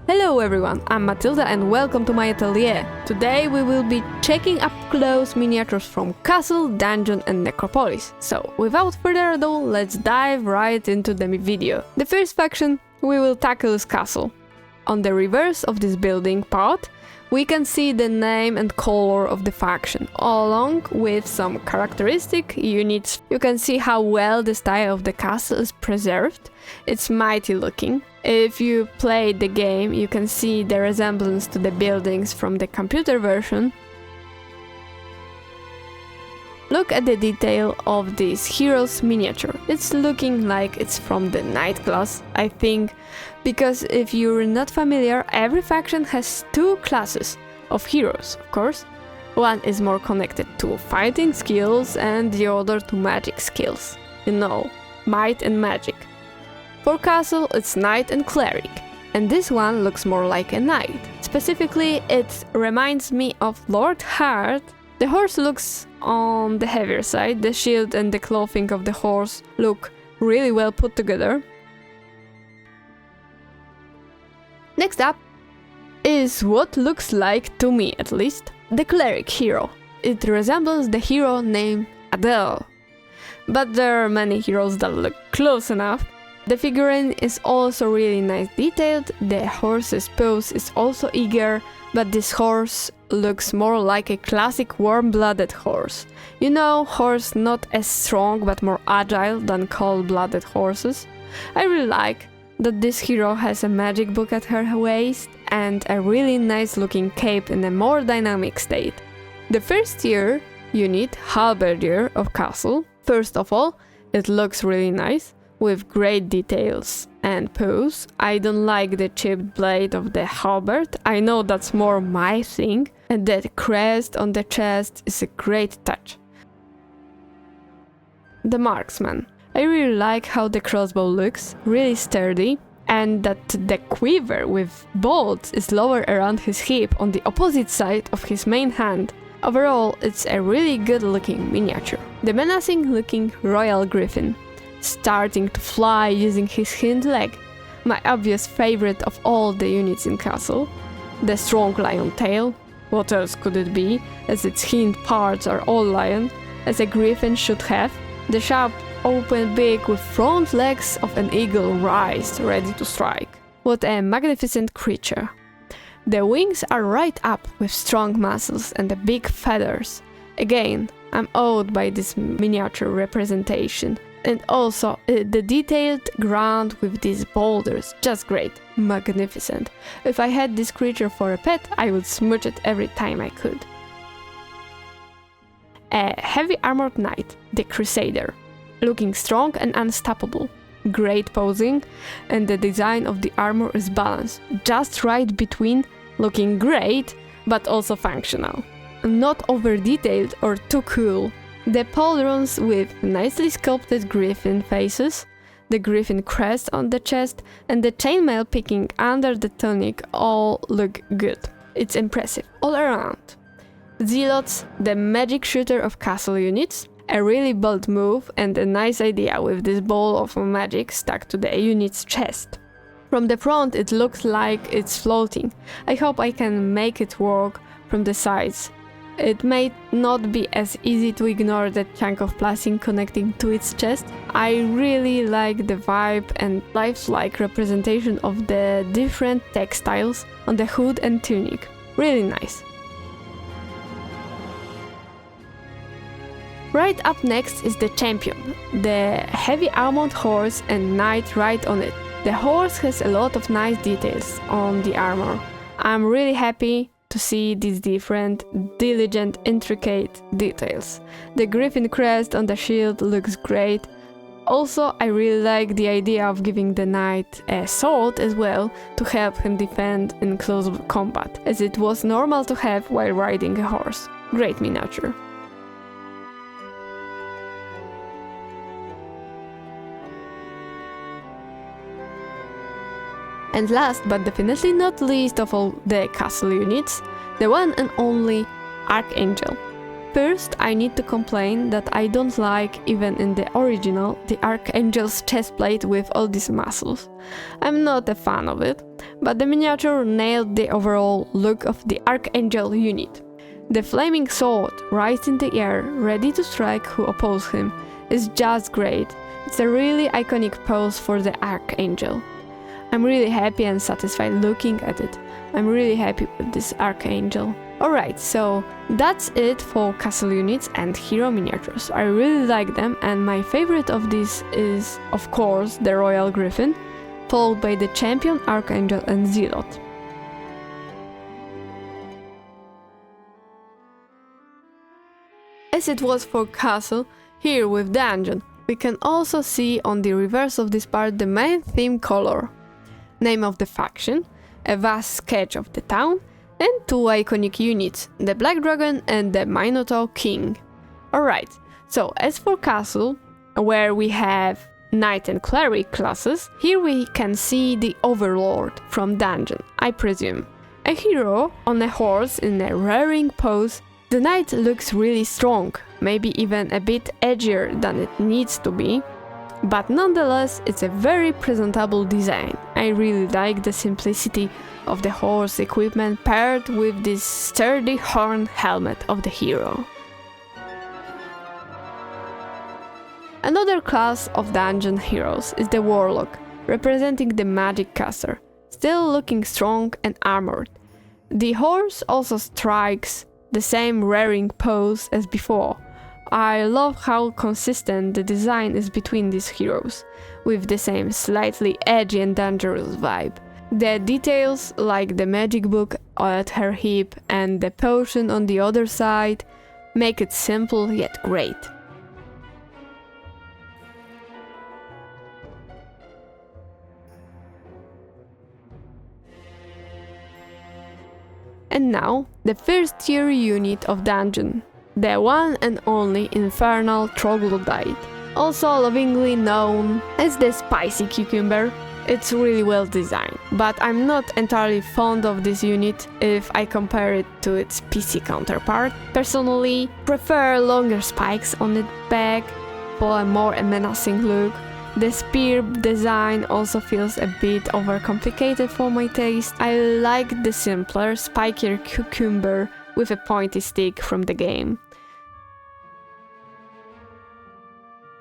Hello everyone, I'm Matilda and welcome to my atelier. Today we will be checking up close miniatures from Castle, Dungeon and Necropolis. So without further ado, let's dive right into the video. The first faction we will tackle is Castle. On the reverse of this building part, we can see the name and color of the faction, along with some characteristic units. You can see how well the style of the castle is preserved. It's mighty looking. If you played the game, you can see the resemblance to the buildings from the computer version. Look at the detail of this hero's miniature. It's looking like it's from the Knight class, I think, because if you're not familiar, every faction has two classes of heroes, of course. One is more connected to fighting skills and the other to magic skills. You know, might and magic. For Castle, it's Knight and Cleric, and this one looks more like a Knight. Specifically, it reminds me of Lord Hart. The horse looks on the heavier side, the shield and the clothing of the horse look really well put together. Next up is what looks like, to me at least, the Cleric hero. It resembles the hero named Atelier, but there are many heroes that look close enough. The figurine is also really nice detailed, the horse's pose is also eager, but this horse looks more like a classic warm-blooded horse. You know, horse not as strong but more agile than cold-blooded horses. I really like that this hero has a magic book at her waist and a really nice looking cape in a more dynamic state. The first tier unit, Halberdier of Castle. First of all, it looks really nice, with great details and pose. I don't like the chipped blade of the halberd, I know that's more my thing, and that crest on the chest is a great touch. The marksman. I really like how the crossbow looks, really sturdy, and that the quiver with bolts is lower around his hip on the opposite side of his main hand. Overall, it's a really good looking miniature. The menacing looking royal griffin, starting to fly using his hind leg. My obvious favorite of all the units in Castle. The strong lion tail, what else could it be, as its hind parts are all lion, as a griffin should have. The sharp open beak with front legs of an eagle raised, ready to strike. What a magnificent creature. The wings are right up with strong muscles and the big feathers. Again, I'm awed by this miniature representation. And also, the detailed ground with these boulders, just great, magnificent. If I had this creature for a pet, I would smooch it every time I could. A heavy armored knight, the Crusader, looking strong and unstoppable. Great posing, and the design of the armor is balanced, just right between looking great, but also functional. Not over detailed or too cool. The pauldrons with nicely sculpted griffin faces, the griffin crest on the chest, and the chainmail peeking under the tunic all look good. It's impressive all around. Zealots, the magic shooter of castle units, a really bold move and a nice idea with this ball of magic stuck to the unit's chest. From the front it looks like it's floating. I hope I can make it work from the sides. It may not be as easy to ignore that chunk of plastic connecting to its chest. I really like the vibe and lifelike representation of the different textiles on the hood and tunic. Really nice. Right up next is the champion, the heavy armored horse and knight right on it. The horse has a lot of nice details on the armor. I'm really happy to see these different, diligent, intricate details. The griffin crest on the shield looks great. Also, I really like the idea of giving the knight a sword as well to help him defend in close combat, as it was normal to have while riding a horse. Great miniature. And last but definitely not least of all the castle units, the one and only Archangel. First, I need to complain that I don't like, even in the original, the Archangel's chestplate with all these muscles. I'm not a fan of it, but the miniature nailed the overall look of the Archangel unit. The flaming sword, raised in the air, ready to strike who oppose him, is just great. It's a really iconic pose for the Archangel. I'm really happy and satisfied looking at it. I'm really happy with this Archangel. Alright, so that's it for castle units and hero miniatures. I really like them, and my favorite of these is, of course, the Royal Griffin, followed by the Champion, Archangel and Zealot. As it was for castle, here with dungeon, we can also see on the reverse of this part the main theme color, name of the faction, a vast sketch of the town, and two iconic units, the Black Dragon and the Minotaur King. Alright, so as for castle, where we have Knight and Cleric classes, here we can see the Overlord from dungeon, I presume. A hero on a horse in a rearing pose. The knight looks really strong, maybe even a bit edgier than it needs to be, but nonetheless it's a very presentable design. I really like the simplicity of the horse equipment paired with this sturdy horn helmet of the hero. Another class of dungeon heroes is the Warlock, representing the magic caster, still looking strong and armored. The horse also strikes the same rearing pose as before. I love how consistent the design is between these heroes, with the same slightly edgy and dangerous vibe. The details, like the magic book at her hip and the potion on the other side, make it simple yet great. And now, the first tier unit of dungeon, the one and only Infernal Troglodyte, also lovingly known as the Spicy Cucumber. It's really well designed, but I'm not entirely fond of this unit if I compare it to its PC counterpart. Personally, prefer longer spikes on its back for a more menacing look. The spear design also feels a bit overcomplicated for my taste. I like the simpler, spikier cucumber with a pointy stick from the game.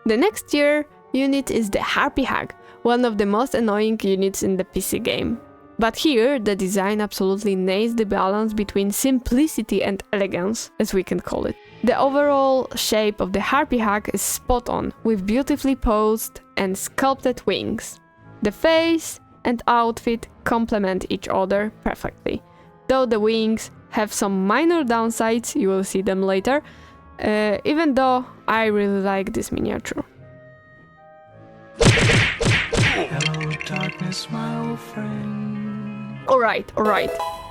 The next tier unit is the Harpy Hag, one of the most annoying units in the PC game. But here, the design absolutely nails the balance between simplicity and elegance, as we can call it. The overall shape of the Harpy Hag is spot on, with beautifully posed and sculpted wings. The face and outfit complement each other perfectly. Though the wings have some minor downsides, you will see them later, even though I really like this miniature. Hello, darkness, my old friend. Alright.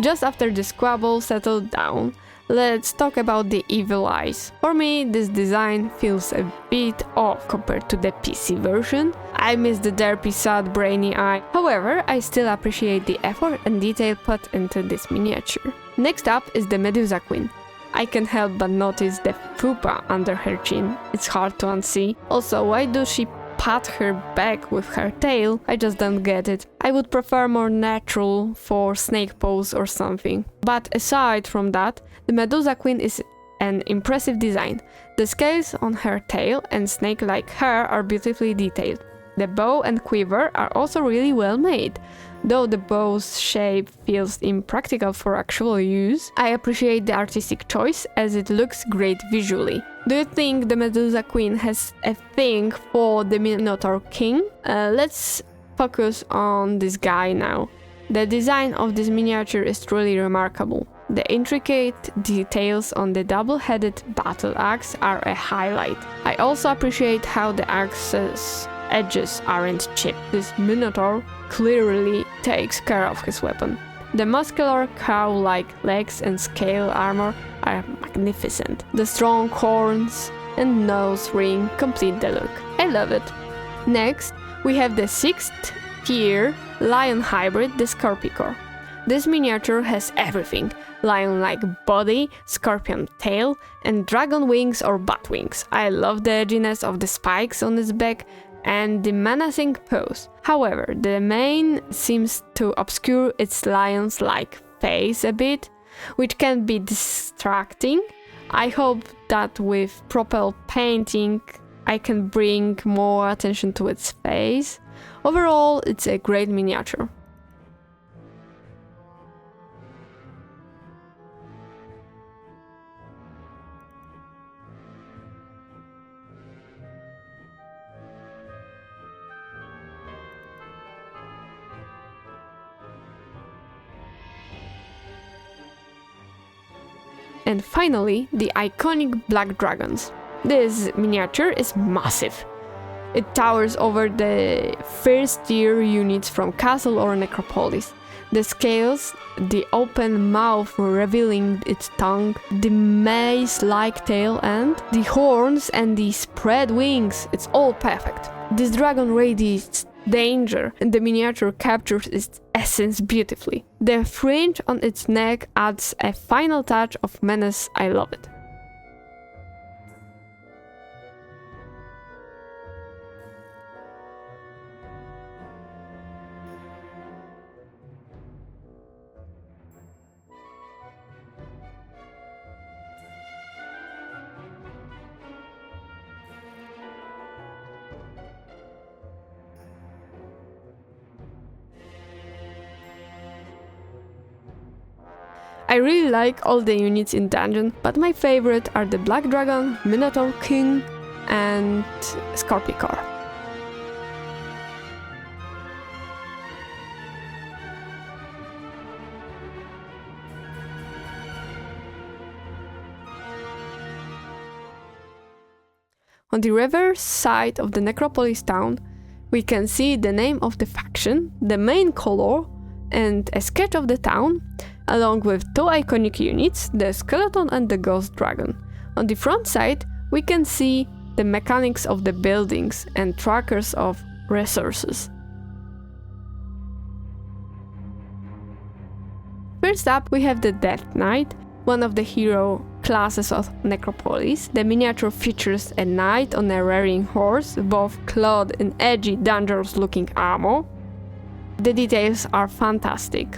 Just after the squabble settled down, let's talk about the evil eyes. For me, this design feels a bit off compared to the PC version. I miss the derpy, sad, brainy eye. However, I still appreciate the effort and detail put into this miniature. Next up is the Medusa Queen. I can't help but notice the fupa under her chin. It's hard to unsee. Also, why does she pat her back with her tail? I just don't get it. I would prefer more natural for snake pose or something. But aside from that, the Medusa Queen is an impressive design. The scales on her tail and snake-like hair are beautifully detailed. The bow and quiver are also really well made. Though the bow's shape feels impractical for actual use, I appreciate the artistic choice as it looks great visually. Do you think the Medusa Queen has a thing for the Minotaur King? Let's focus on this guy now. The design of this miniature is truly remarkable. The intricate details on the double-headed battle axe are a highlight. I also appreciate how the axe's edges aren't chipped. This Minotaur clearly takes care of his weapon. The muscular cow-like legs and scale armor are magnificent. The strong horns and nose ring complete the look. I love it. Next, we have the 6th tier lion hybrid, the Scorpicor. This miniature has everything: lion-like body, scorpion tail, and dragon wings or bat wings. I love the edginess of the spikes on its back and the menacing pose. However, the mane seems to obscure its lions-like face a bit, which can be distracting. I hope that with proper painting I can bring more attention to its face. Overall, it's a great miniature. And finally, the iconic black dragons. This miniature is massive. It towers over the first tier units from Castle or Necropolis. The scales, the open mouth revealing its tongue, the mace-like tail and the horns and the spread wings, it's all perfect. This dragon radiates danger and the miniature captures its essence beautifully. The fringe on its neck adds a final touch of menace. I love it. I really like all the units in dungeon, but my favorite are the Black Dragon, Minotaur King and Scorpicar. On the reverse side of the Necropolis town, we can see the name of the faction, the main color, and a sketch of the town, along with two iconic units, the skeleton and the ghost dragon. On the front side, we can see the mechanics of the buildings and trackers of resources. First up, we have the Death Knight, one of the hero classes of Necropolis. The miniature features a knight on a rearing horse, both clad in edgy, dangerous-looking armor. The details are fantastic.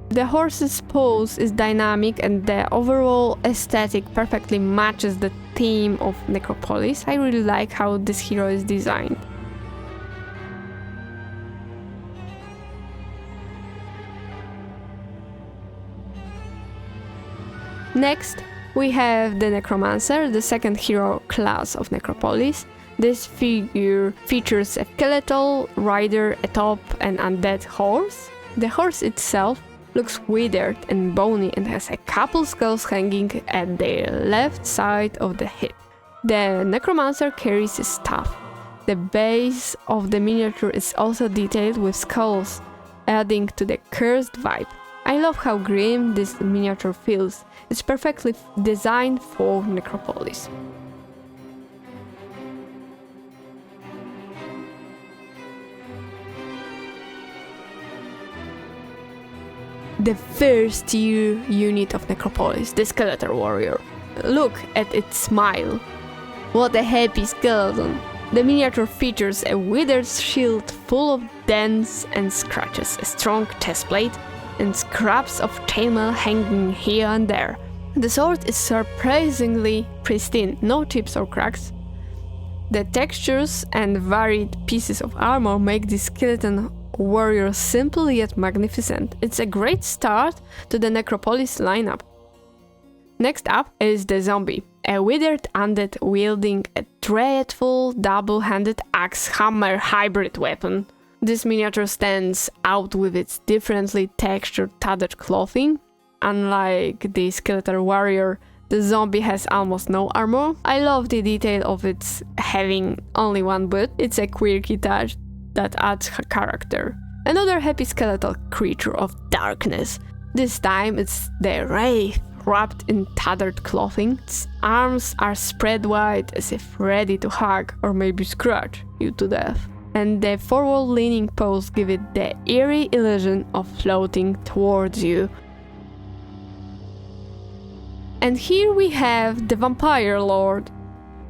The horse's pose is dynamic and the overall aesthetic perfectly matches the theme of Necropolis. I really like how this hero is designed. Next, we have the Necromancer, the second hero class of Necropolis. This figure features a skeletal rider atop an undead horse. The horse itself looks withered and bony and has a couple skulls hanging at the left side of the hip. The Necromancer carries a staff. The base of the miniature is also detailed with skulls, adding to the cursed vibe. I love how grim this miniature feels. It's perfectly designed for Necropolis. The first tier unit of Necropolis, the Skeletor Warrior. Look at its smile. What a happy skeleton! The miniature features a withered shield full of dents and scratches, a strong chestplate, and scraps of chainmail hanging here and there. The sword is surprisingly pristine, no chips or cracks. The textures and varied pieces of armor make this skeleton warrior simple yet magnificent. It's a great start to the Necropolis lineup. Next up is the zombie, a withered undead wielding a dreadful double-handed axe hammer hybrid weapon. This miniature stands out with its differently textured tattered clothing. Unlike the Skeletor Warrior, the zombie has almost no armor. I love the detail of its having only one boot. It's a quirky touch that adds character. Another happy skeletal creature of darkness. This time it's the Wraith, wrapped in tattered clothing. Its arms are spread wide as if ready to hug or maybe scratch you to death. and the forward-leaning pose give it the eerie illusion of floating towards you. And here we have the Vampire Lord,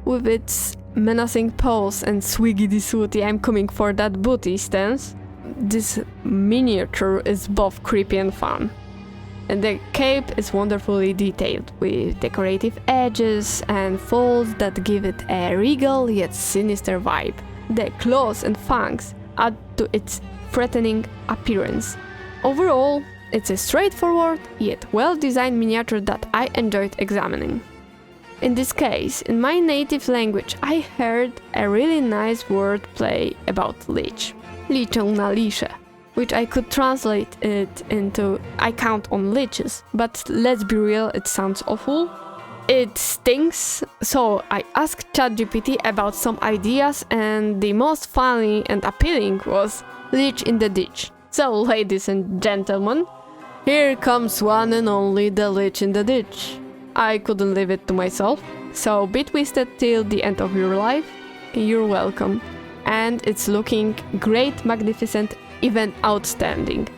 with its menacing pose and swiggity-swooty I'm coming for that booty stance. This miniature is both creepy and fun. And the cape is wonderfully detailed, with decorative edges and folds that give it a regal yet sinister vibe. The claws and fangs add to its threatening appearance. Overall, it's a straightforward yet well-designed miniature that I enjoyed examining. In this case, in my native language, I heard a really nice wordplay about lich. Liczę na lisze, which I could translate it into I count on liches, but let's be real, it sounds awful. It stinks, so I asked ChatGPT about some ideas, and the most funny and appealing was lich in the ditch. So, ladies and gentlemen, here comes one and only the lich in the ditch. I couldn't leave it to myself, so be twisted till the end of your life. You're welcome. And it's looking great, magnificent, even outstanding.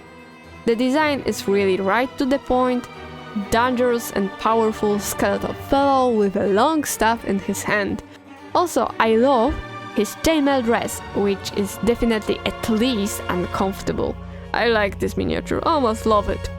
The design is really right to the point, dangerous and powerful skeletal fellow with a long staff in his hand. Also, I love his chainmail dress, which is definitely at least uncomfortable. I like this miniature, almost love it.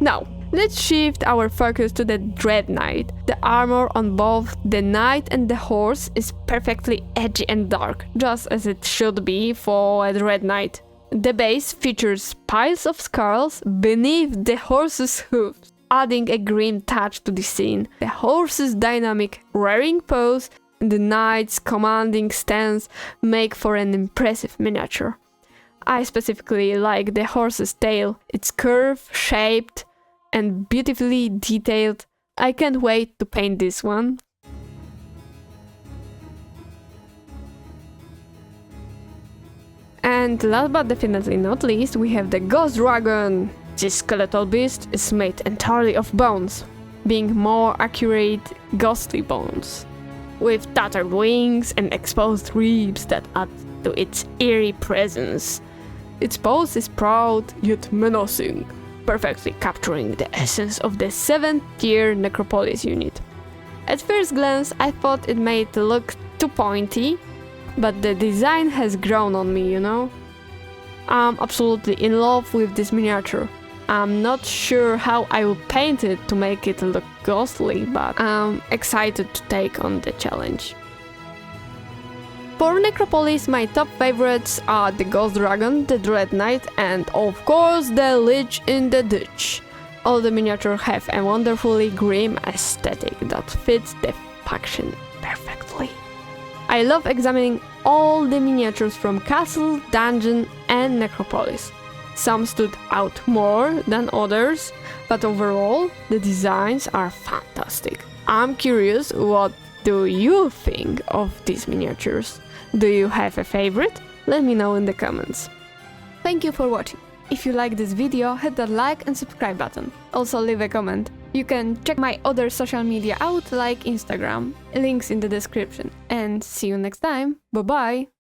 Now, let's shift our focus to the Dread Knight. The armor on both the knight and the horse is perfectly edgy and dark, just as it should be for a Dread Knight. The base features piles of skulls beneath the horse's hooves, adding a grim touch to the scene. The horse's dynamic rearing pose and the knight's commanding stance make for an impressive miniature. I specifically like the horse's tail. It's curve-shaped and beautifully detailed. I can't wait to paint this one. And last but definitely not least, we have the Ghost Dragon. This skeletal beast is made entirely of bones, being more accurate, ghostly bones, with tattered wings and exposed ribs that add to its eerie presence. Its pose is proud yet menacing, perfectly capturing the essence of the 7th tier Necropolis unit. At first glance, I thought it might look too pointy, but the design has grown on me, you know? I'm absolutely in love with this miniature. I'm not sure how I will paint it to make it look ghostly, but I'm excited to take on the challenge. For Necropolis, my top favorites are the Ghost Dragon, the Dread Knight, and of course the Lich in the Ditch. All the miniatures have a wonderfully grim aesthetic that fits the faction perfectly. I love examining all the miniatures from Castle, Dungeon and Necropolis. Some stood out more than others, but overall the designs are fantastic. I'm curious, what do you think of these miniatures? Do you have a favorite? Let me know in the comments. Thank you for watching. If you like this video, hit that like and subscribe button. Also leave a comment. You can check my other social media out like Instagram. Links in the description. And see you next time. Bye bye!